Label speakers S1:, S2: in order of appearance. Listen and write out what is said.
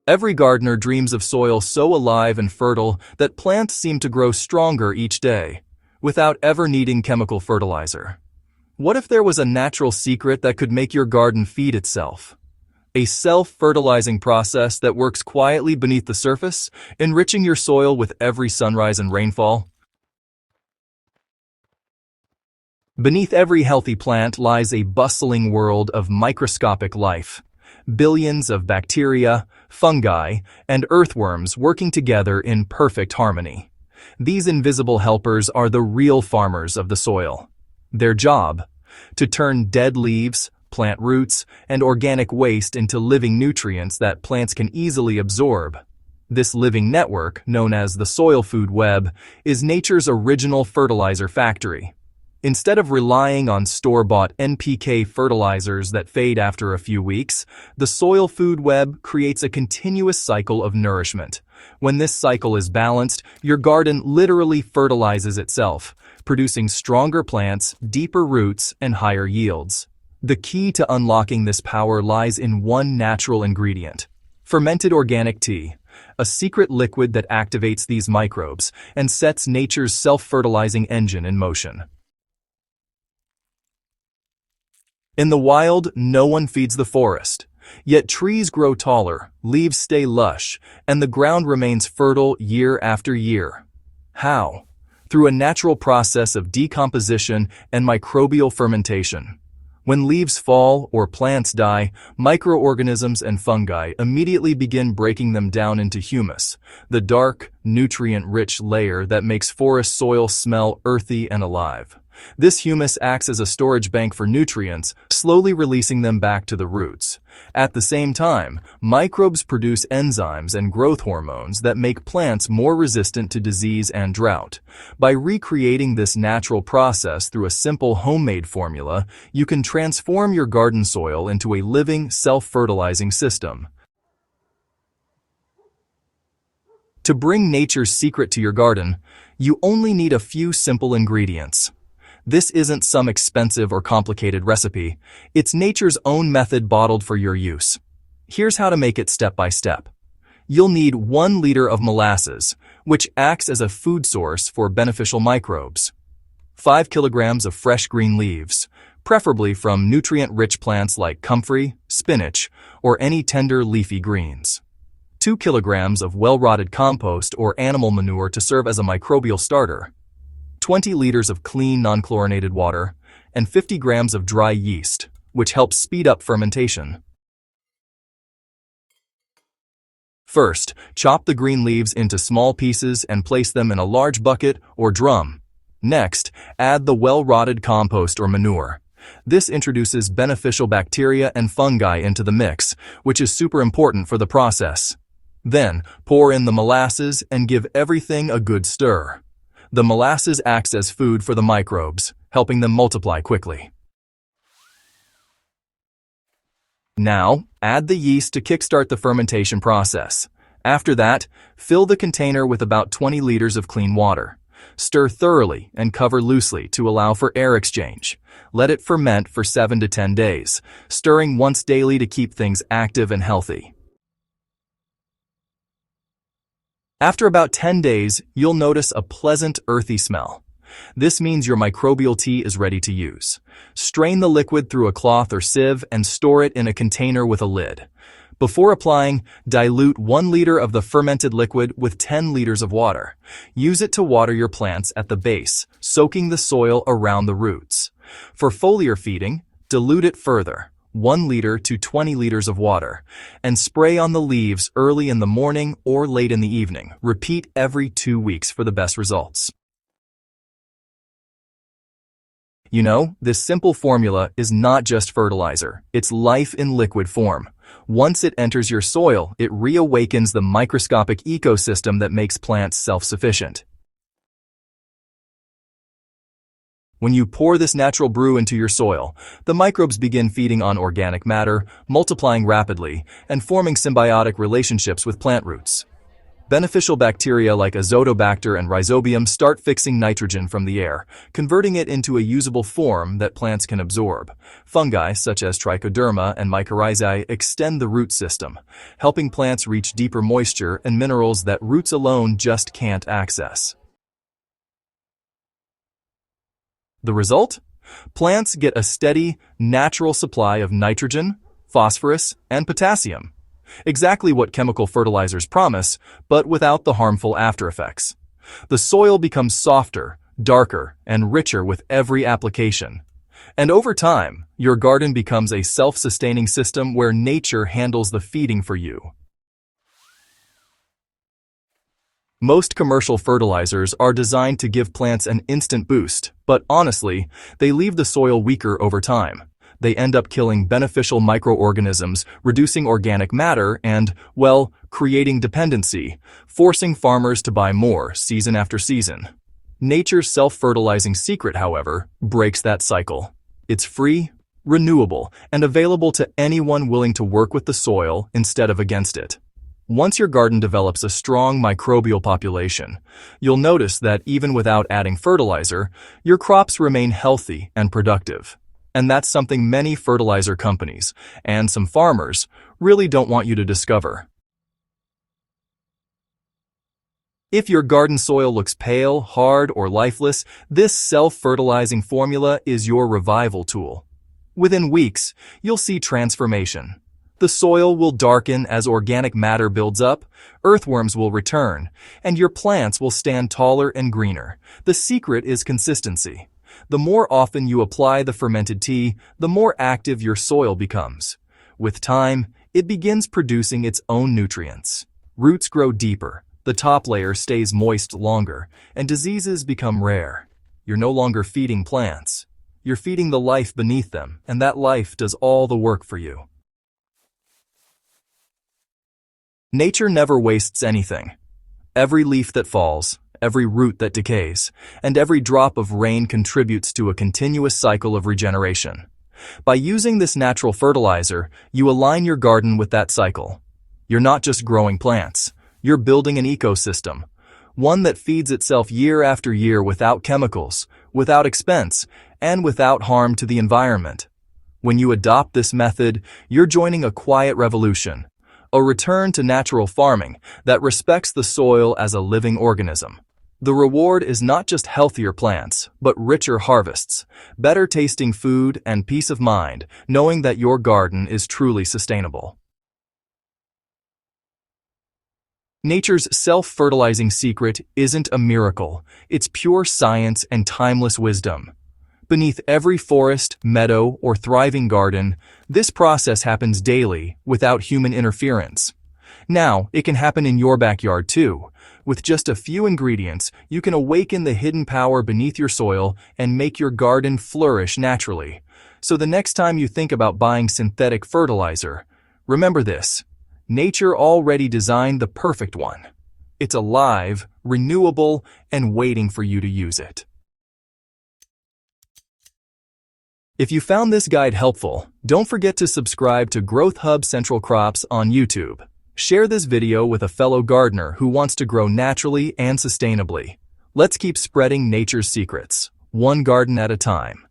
S1: Every gardener dreams of soil so alive and fertile that plants seem to grow stronger each day, without ever needing chemical fertilizer. What if there was a natural secret that could make your garden feed itself? A self-fertilizing process that works quietly beneath the surface, enriching your soil with every sunrise and rainfall. Beneath every healthy plant lies a bustling world of microscopic life. Billions of bacteria, fungi, and earthworms working together in perfect harmony. These invisible helpers are the real farmers of the soil. Their job? To turn dead leaves, plant roots, and organic waste into living nutrients that plants can easily absorb. This living network, known as the soil food web, is nature's original fertilizer factory. Instead of relying on store-bought NPK fertilizers that fade after a few weeks, the soil food web creates a continuous cycle of nourishment. When this cycle is balanced, your garden literally fertilizes itself, producing stronger plants, deeper roots, and higher yields. The key to unlocking this power lies in one natural ingredient: fermented organic tea, a secret liquid that activates these microbes and sets nature's self-fertilizing engine in motion. In the wild, no one feeds the forest. Yet trees grow taller, leaves stay lush, and the ground remains fertile year after year. How? Through a natural process of decomposition and microbial fermentation. When leaves fall or plants die, microorganisms and fungi immediately begin breaking them down into humus, the dark, nutrient-rich layer that makes forest soil smell earthy and alive. This humus acts as a storage bank for nutrients, slowly releasing them back to the roots. At the same time, microbes produce enzymes and growth hormones that make plants more resistant to disease and drought. By recreating this natural process through a simple homemade formula, you can transform your garden soil into a living, self-fertilizing system. To bring nature's secret to your garden, you only need a few simple ingredients. This isn't some expensive or complicated recipe. It's nature's own method bottled for your use. Here's how to make it step by step. You'll need 1 liter of molasses, which acts as a food source for beneficial microbes. 5 kilograms of fresh green leaves, preferably from nutrient-rich plants like comfrey, spinach, or any tender leafy greens. 2 kilograms of well-rotted compost or animal manure to serve as a microbial starter. 20 liters of clean, non-chlorinated water, and 50 grams of dry yeast, which helps speed up fermentation. First, chop the green leaves into small pieces and place them in a large bucket or drum. Next, add the well-rotted compost or manure. This introduces beneficial bacteria and fungi into the mix, which is super important for the process. Then, pour in the molasses and give everything a good stir. The molasses acts as food for the microbes, helping them multiply quickly. Now, add the yeast to kickstart the fermentation process. After that, fill the container with about 20 liters of clean water. Stir thoroughly and cover loosely to allow for air exchange. Let it ferment for 7 to 10 days, stirring once daily to keep things active and healthy. After about 10 days, you'll notice a pleasant, earthy smell. This means your microbial tea is ready to use. Strain the liquid through a cloth or sieve and store it in a container with a lid. Before applying, dilute 1 liter of the fermented liquid with 10 liters of water. Use it to water your plants at the base, soaking the soil around the roots. For foliar feeding, dilute it further. 1 liter to 20 liters of water, and spray on the leaves early in the morning or late in the evening. Repeat every 2 weeks for the best results. You know, this simple formula is not just fertilizer, it's life in liquid form. Once it enters your soil, it reawakens the microscopic ecosystem that makes plants self-sufficient. When you pour this natural brew into your soil, the microbes begin feeding on organic matter, multiplying rapidly, and forming symbiotic relationships with plant roots. Beneficial bacteria like azotobacter and rhizobium start fixing nitrogen from the air, converting it into a usable form that plants can absorb. Fungi, such as trichoderma and mycorrhizae, extend the root system, helping plants reach deeper moisture and minerals that roots alone just can't access. The result? Plants get a steady, natural supply of nitrogen, phosphorus, and potassium. Exactly what chemical fertilizers promise, but without the harmful aftereffects. The soil becomes softer, darker, and richer with every application. And over time, your garden becomes a self-sustaining system where nature handles the feeding for you. Most commercial fertilizers are designed to give plants an instant boost, but honestly, they leave the soil weaker over time. They end up killing beneficial microorganisms, reducing organic matter, and, well, creating dependency, forcing farmers to buy more season after season. Nature's self-fertilizing secret, however, breaks that cycle. It's free, renewable, and available to anyone willing to work with the soil instead of against it. Once your garden develops a strong microbial population, you'll notice that even without adding fertilizer, your crops remain healthy and productive. And that's something many fertilizer companies and some farmers really don't want you to discover. If your garden soil looks pale, hard, or lifeless, this self-fertilizing formula is your revival tool. Within weeks, you'll see transformation. The soil will darken as organic matter builds up, earthworms will return, and your plants will stand taller and greener. The secret is consistency. The more often you apply the fermented tea, the more active your soil becomes. With time, it begins producing its own nutrients. Roots grow deeper, the top layer stays moist longer, and diseases become rare. You're no longer feeding plants. You're feeding the life beneath them, and that life does all the work for you. Nature never wastes anything. Every leaf that falls, every root that decays, and every drop of rain contributes to a continuous cycle of regeneration. By using this natural fertilizer, you align your garden with that cycle. You're not just growing plants, you're building an ecosystem, one that feeds itself year after year without chemicals, without expense, and without harm to the environment. When you adopt this method, you're joining a quiet revolution, a return to natural farming that respects the soil as a living organism. The reward is not just healthier plants, but richer harvests, better tasting food, and peace of mind, knowing that your garden is truly sustainable. Nature's self-fertilizing secret isn't a miracle, it's pure science and timeless wisdom. Beneath every forest, meadow, or thriving garden, this process happens daily without human interference. Now, it can happen in your backyard too. With just a few ingredients, you can awaken the hidden power beneath your soil and make your garden flourish naturally. So the next time you think about buying synthetic fertilizer, remember this: nature already designed the perfect one. It's alive, renewable, and waiting for you to use it. If you found this guide helpful, don't forget to subscribe to Growth Hub Central Crops on YouTube. Share this video with a fellow gardener who wants to grow naturally and sustainably. Let's keep spreading nature's secrets, one garden at a time.